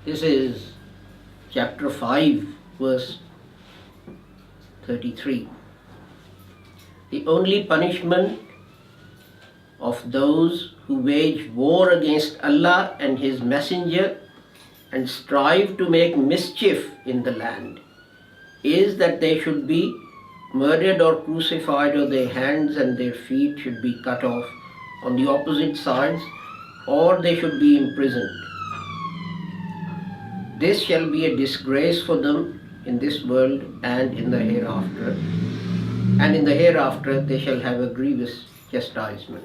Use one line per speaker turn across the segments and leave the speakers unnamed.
This is chapter 5, verse 33. The only punishment of those who wage war against Allah and His Messenger and strive to make mischief in the land is that they should be murdered or crucified, or their hands and their feet should be cut off on the opposite sides, or they should be imprisoned. This shall be a disgrace for them in this world and in the hereafter. And in the hereafter they shall have a grievous chastisement.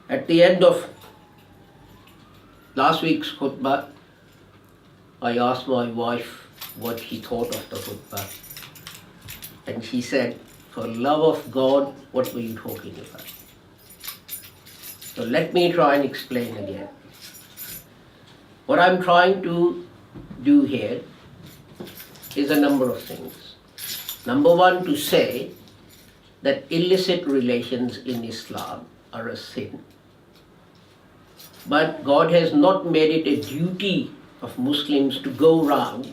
At the end of last week's khutbah, I asked my wife what she thought of the khutbah. And she said, for love of God, what were you talking about? So let me try and explain again. What I'm trying to do here is a number of things. Number one, to say that illicit relations in Islam are a sin. But God has not made it a duty of Muslims to go around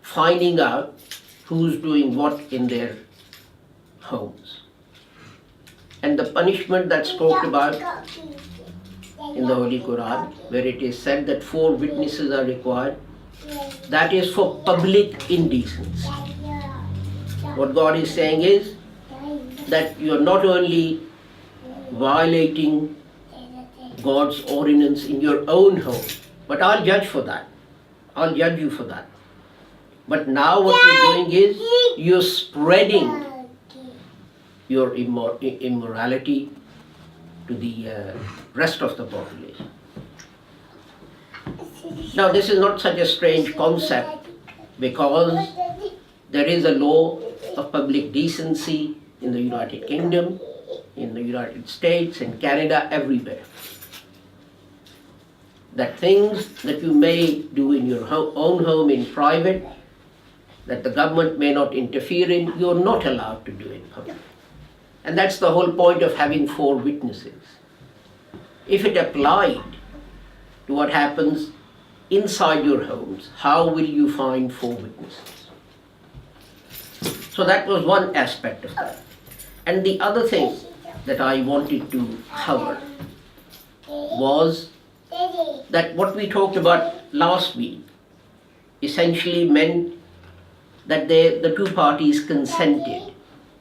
finding out who's doing what in their homes. And the punishment that's talked about in the Holy Quran, where it is said that 4 witnesses are required, that is for public indecency. What God is saying is that you are not only violating God's ordinance in your own home, but I'll judge for that. I'll judge you for that. But now what you're doing is you're spreading your immorality to the rest of the population. Now this is not such a strange concept, because there is a law of public decency in the United Kingdom, in the United States, in Canada, everywhere. That things that you may do in your own home in private, that the government may not interfere in, you're not allowed to do in public. And that's the whole point of having 4 witnesses. If it applied to what happens inside your homes, how will you find 4 witnesses? So that was one aspect of that. And the other thing that I wanted to cover was that what we talked about last week essentially meant that the 2 parties consented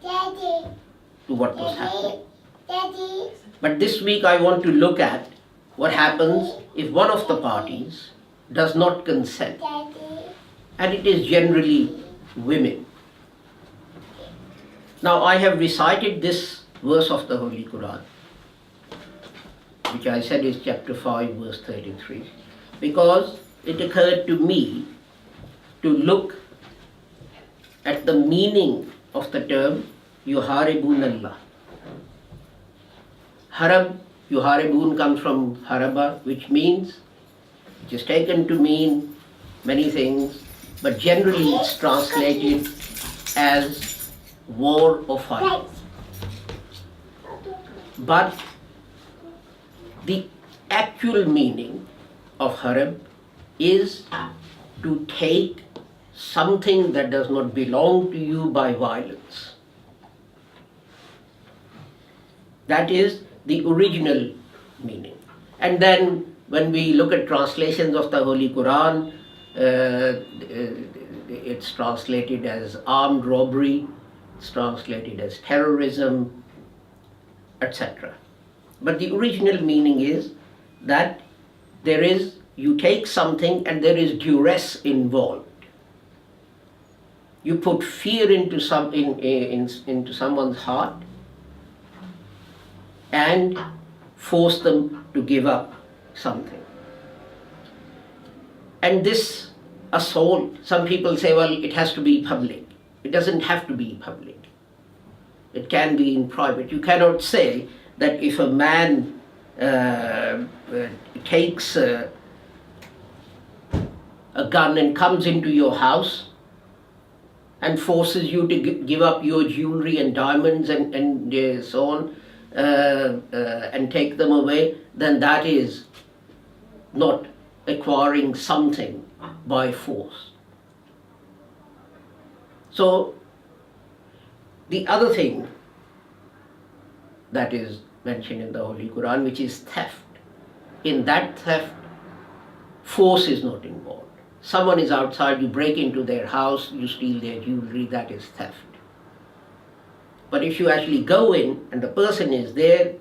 to what was happening. But this week I want to look at what happens if one of the parties does not consent, and it is generally women. Now I have recited this verse of the Holy Quran, which I said is chapter 5, verse 33, because it occurred to me to look at the meaning of the term yuharibun Allah. Harab, yuharibun comes from haraba, which is taken to mean many things, but generally it's translated as war or fight. But the actual meaning of harab is to take something that does not belong to you by violence. That is the original meaning. And then when we look at translations of the Holy Quran, it's translated as armed robbery, it's translated as terrorism, etc. But the original meaning is that you take something and there is duress involved. You put fear into someone's heart and force them to give up something. And this assault, some people say, well, it has to be public. It doesn't have to be public. It can be in private. You cannot say that if a man takes a gun and comes into your house and forces you to give up your jewelry and diamonds and so on, and take them away, then that is not acquiring something by force. So the other thing that is mentioned in the Holy Quran, which is theft, in that theft, force is not involved. Someone is outside, you break into their house, you steal their jewelry, that is theft. But if you actually go in and the person is there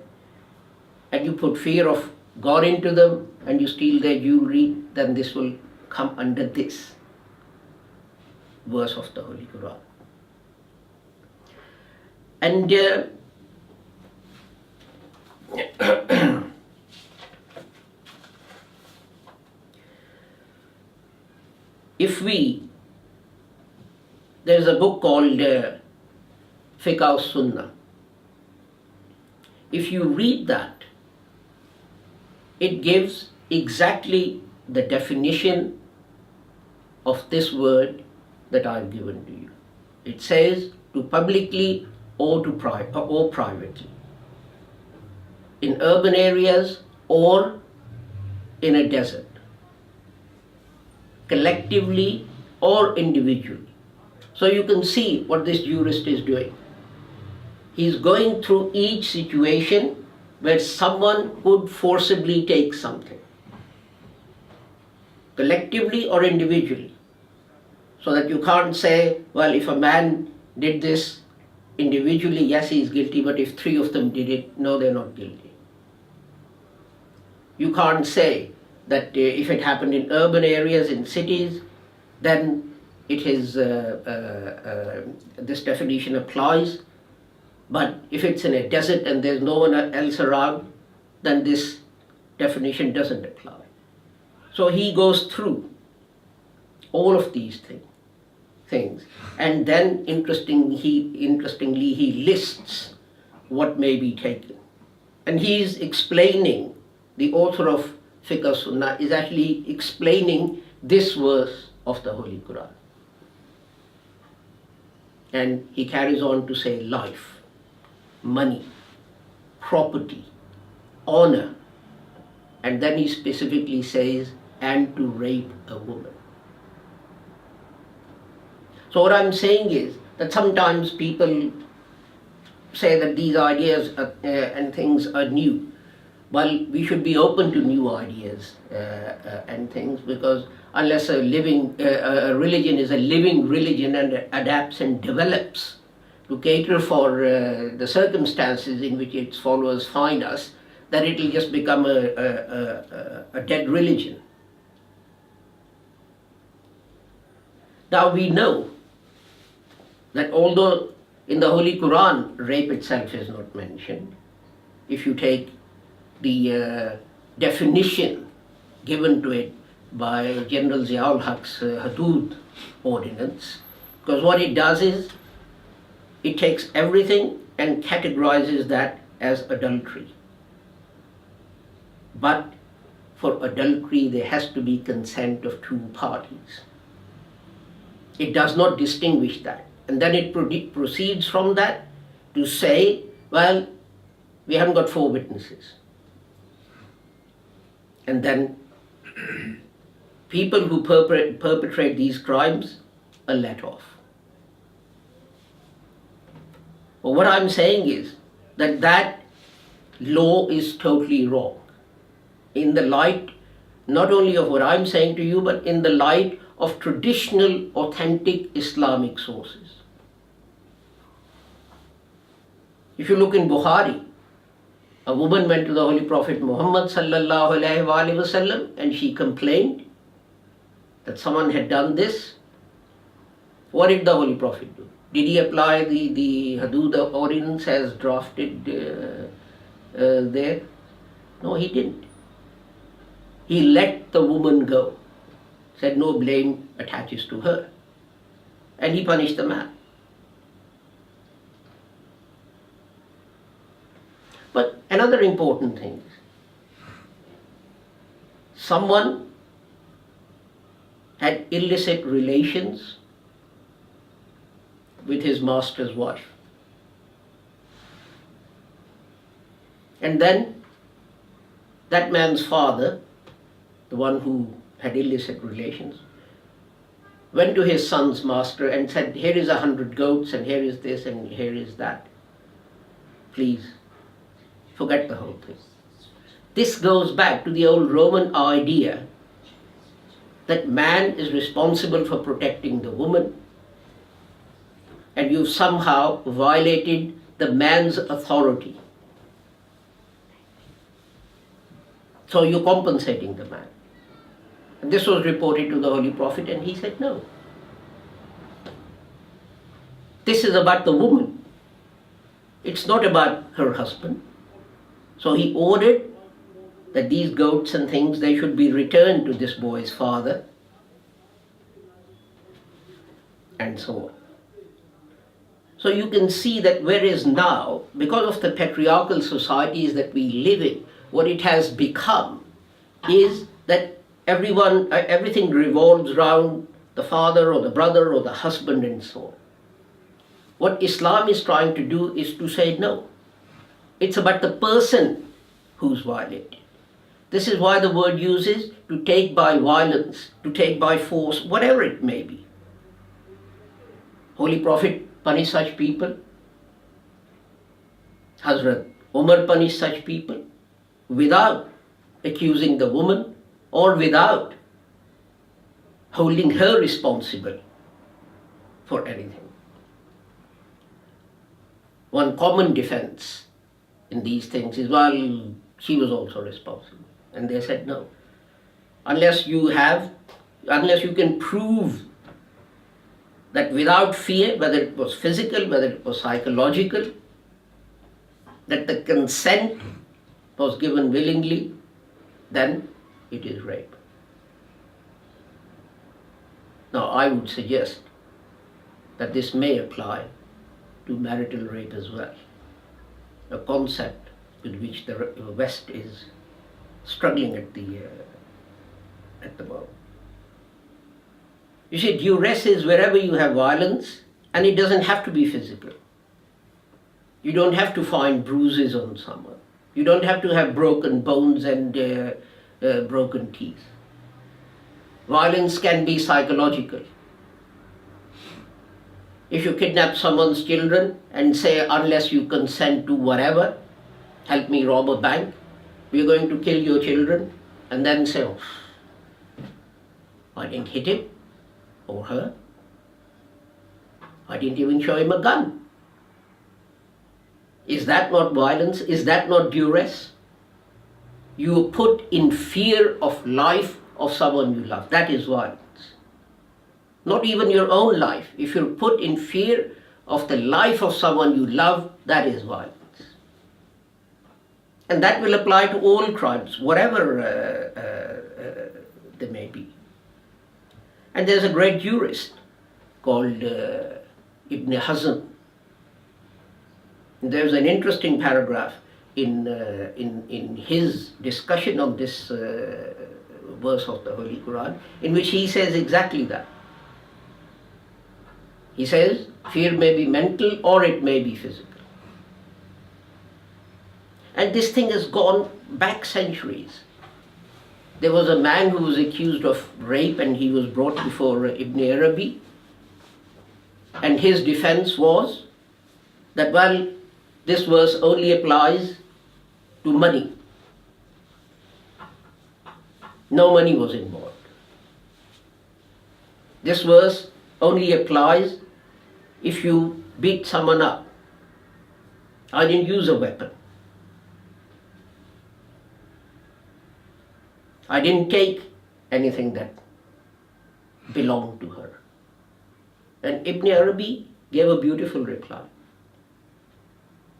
and you put fear of God into them and you steal their jewelry, then this will come under this verse of the Holy Quran. And there's a book called Fiqh Sunnah. If you read that, it gives exactly the definition of this word that I've given to you. It says to publicly or privately, in urban areas or in a desert, collectively or individually. So you can see what this jurist is doing. He's going through each situation where someone could forcibly take something, collectively or individually. So that you can't say, well, if a man did this individually, yes, he is guilty, but if 3 of them did it, no, they're not guilty. You can't say that if it happened in urban areas, in cities, then it is this definition applies. But if it's in a desert and there's no one else around, then this definition doesn't apply. So he goes through all of these things, and then interestingly he lists what may be taken. And he's explaining, the author of Fiqh Sunnah is actually explaining this verse of the Holy Quran. And he carries on to say life, money, property, honor, and then he specifically says, and to rape a woman. So what I'm saying is that sometimes people say that these ideas and things are new. Well, we should be open to new ideas and things, because unless a religion is a living religion and adapts and develops to cater for the circumstances in which its followers find us, that it will just become a dead religion. Now we know that although in the Holy Quran rape itself is not mentioned, if you take the definition given to it by General Ziaul Haq's hadood ordinance, because what it does is it takes everything and categorizes that as adultery. But for adultery there has to be consent of 2 parties. It does not distinguish that. And then it proceeds from that to say, well, we haven't got 4 witnesses. And then people who perpetrate these crimes are let off. But what I'm saying is that that law is totally wrong. In the light, not only of what I'm saying to you, but in the light of traditional, authentic Islamic sources. If you look in Bukhari, a woman went to the Holy Prophet Muhammad sallallahu alaihi wasallam and she complained that someone had done this. What did the Holy Prophet do? Did he apply the hadood ordinance as drafted there? No, he didn't. He let the woman go, said no blame attaches to her, and he punished the man. But another important thing is, someone had illicit relations with his master's wife. And then that man's father, the one who had illicit relations, went to his son's master and said, here is 100 goats and here is this and here is that. Please, forget the whole thing. This goes back to the old Roman idea that man is responsible for protecting the woman, and you've somehow violated the man's authority. So you're compensating the man. And this was reported to the Holy Prophet, and he said, no. This is about the woman. It's not about her husband. So he ordered that these goats and things, they should be returned to this boy's father, and so on. So you can see that whereas now, because of the patriarchal societies that we live in, what it has become is that everything revolves around the father or the brother or the husband and so on. What Islam is trying to do is to say no. It's about the person who's violated. This is why the word uses to take by violence, to take by force, whatever it may be. Holy Prophet punished such people. Hazrat Umar punished such people without accusing the woman or without holding her responsible for anything. One common defense in these things is, well, she was also responsible. And they said no. Unless you can prove that without fear, whether it was physical, whether it was psychological, that the consent was given willingly, then it is rape. Now, I would suggest that this may apply to marital rape as well, a concept with which the West is struggling at the moment. You see, duress is wherever you have violence, and it doesn't have to be physical. You don't have to find bruises on someone. You don't have to have broken bones and broken teeth. Violence can be psychological. If you kidnap someone's children and say, unless you consent to whatever, help me rob a bank, we're going to kill your children, and then say, oh, I didn't hit him or her. I didn't even show him a gun. Is that not violence? Is that not duress? You put in fear of life of someone you love. That is violence. Not even your own life. If you're put in fear of the life of someone you love, that is violence. And that will apply to all crimes, whatever they may be. And there's a great jurist called Ibn Hazm. There's an interesting paragraph in his discussion on this verse of the Holy Quran, in which he says exactly that. He says, fear may be mental or it may be physical. And this thing has gone back centuries. There was a man who was accused of rape and he was brought before Ibn Arabi. And his defense was that, well, this verse only applies to money. No money was involved. This verse only applies if you beat someone up. I didn't use a weapon. I didn't take anything that belonged to her. And Ibn Arabi gave a beautiful reply.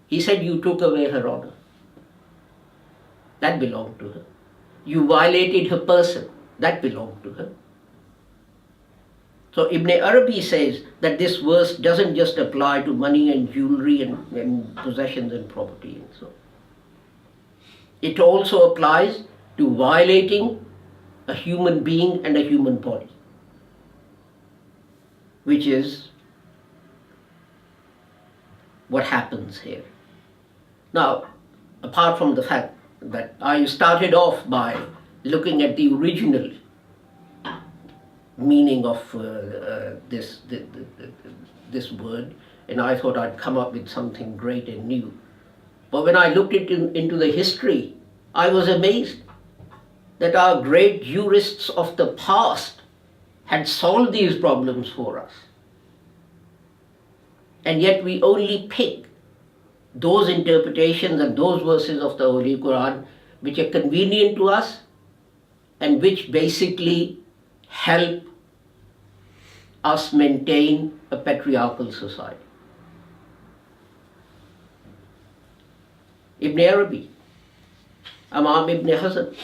He said, you took away her honor. That belonged to her. You violated her person. That belonged to her. So Ibn Arabi says that this verse doesn't just apply to money and jewelry and possessions and property and so on. It also applies to violating a human being and a human body, which is what happens here. Now, apart from the fact that I started off by looking at the original meaning of this word, and I thought I'd come up with something great and new. But when I looked into the history, I was amazed that our great jurists of the past had solved these problems for us. And yet we only pick those interpretations and those verses of the Holy Quran which are convenient to us and which basically help us maintain a patriarchal society. Ibn Arabi, Imam Ibn Hazm,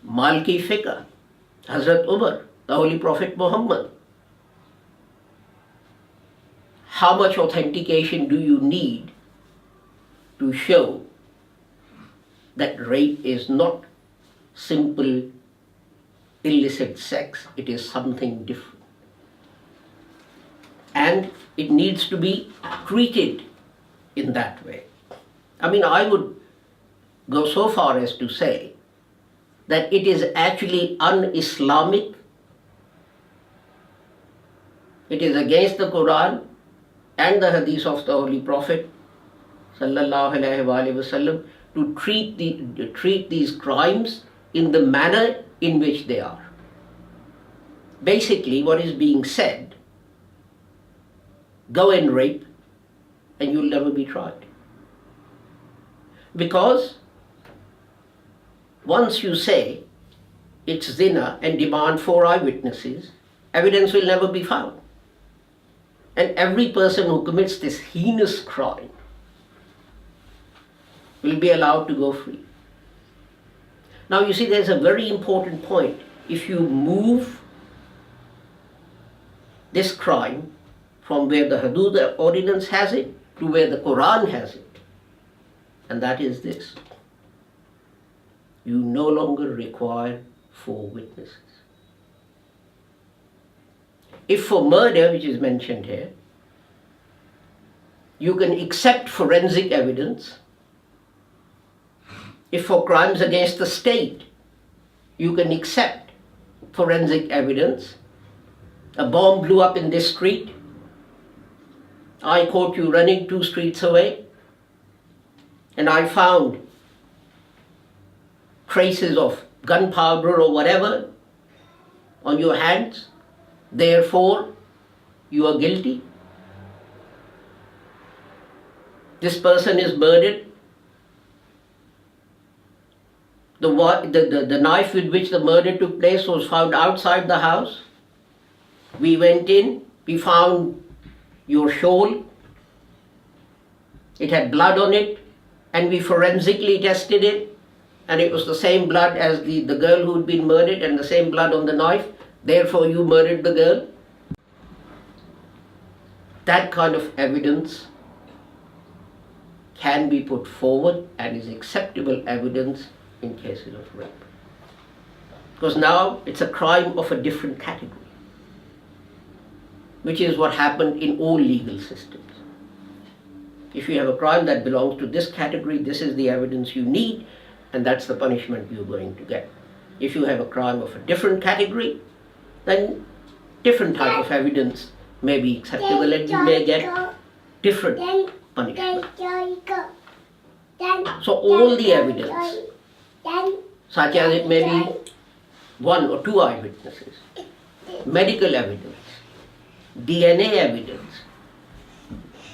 Malki Fiqh, Hazrat Umar, the Holy Prophet Muhammad. How much authentication do you need to show that rape is not simple illicit sex, it is something different? And it needs to be treated in that way. I mean, I would go so far as to say that it is actually un-Islamic. It is against the Quran and the Hadith of the Holy Prophet sallallahu alaihi wasallam to treat these crimes in the manner in which they are. Basically, what is being said, go and rape and you'll never be tried. Because once you say it's zina and demand 4 eyewitnesses, evidence will never be found. And every person who commits this heinous crime will be allowed to go free. Now you see, there's a very important point. If you move this crime from where the hadood ordinance has it to where the Quran has it, and that is this: you no longer require 4 witnesses. If for murder, which is mentioned here, you can accept forensic evidence. If for crimes against the state, you can accept forensic evidence. A bomb blew up in this street. I caught you running 2 streets away, and I found traces of gunpowder or whatever on your hands. Therefore, you are guilty. This person is murdered. The knife with which the murder took place was found outside the house. We went in, we found your shawl. It had blood on it, and we forensically tested it, and it was the same blood as the girl who had been murdered and the same blood on the knife. Therefore, you murdered the girl. That kind of evidence can be put forward and is acceptable evidence in cases of rape. Because now it's a crime of a different category, which is what happened in all legal systems. If you have a crime that belongs to this category, this is the evidence you need, and that's the punishment you're going to get. If you have a crime of a different category, then different type of evidence may be acceptable and you may get different punishment. So all the evidence, such as it may be 1 or 2 eyewitnesses, medical evidence, DNA evidence,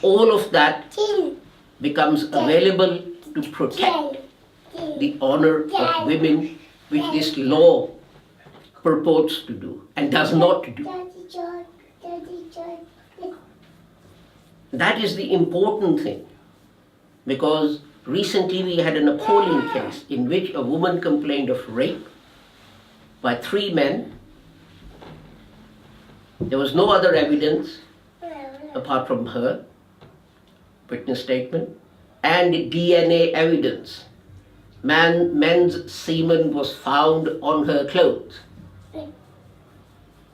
all of that becomes available to protect the honor of women, which this law purports to do and does not do. That is the important thing, because recently we had an appalling case in which a woman complained of rape by 3 men. There was no other evidence apart from her witness statement and DNA evidence. Men's semen was found on her clothes.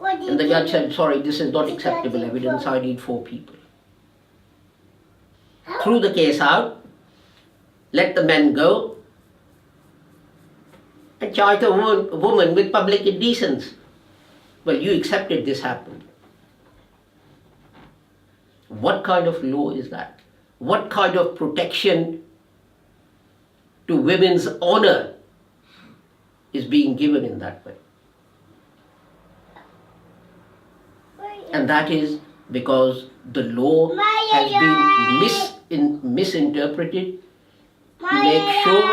And the judge said, sorry, this is not acceptable evidence, I need 4 people. Threw the case out, let the men go, and charge a woman with public indecence. Well, you accepted this happened. What kind of law is that? What kind of protection to women's honor is being given in that way? And that is because the law has been misinterpreted to make sure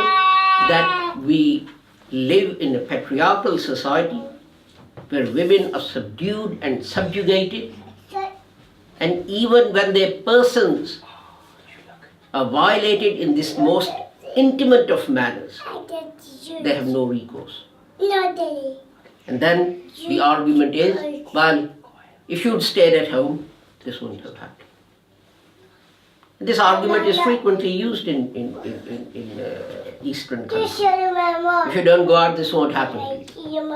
that we live in a patriarchal society where women are subdued and subjugated, and even when their persons are violated in this most intimate of manners, they have no recourse. And then the argument is, well, if you'd stayed at home, this wouldn't have happened. And this argument is frequently used in Eastern countries. If you don't go out, this won't happen to you.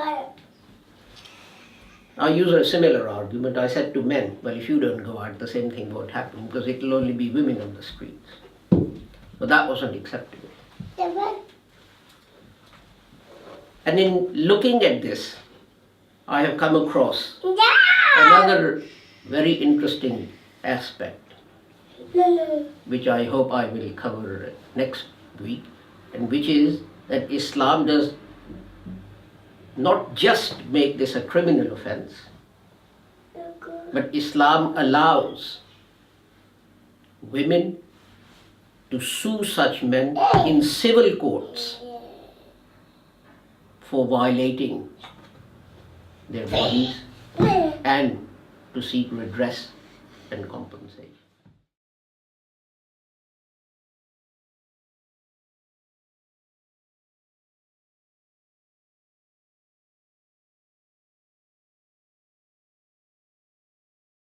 I use a similar argument. I said to men, well, if you don't go out, the same thing won't happen because it will only be women on the streets. But that wasn't acceptable. And in looking at this, I have come across another very interesting aspect, which I hope I will cover next week, and which is that Islam does not just make this a criminal offense, but Islam allows women to sue such men in civil courts for violating their bodies and to seek redress and compensation.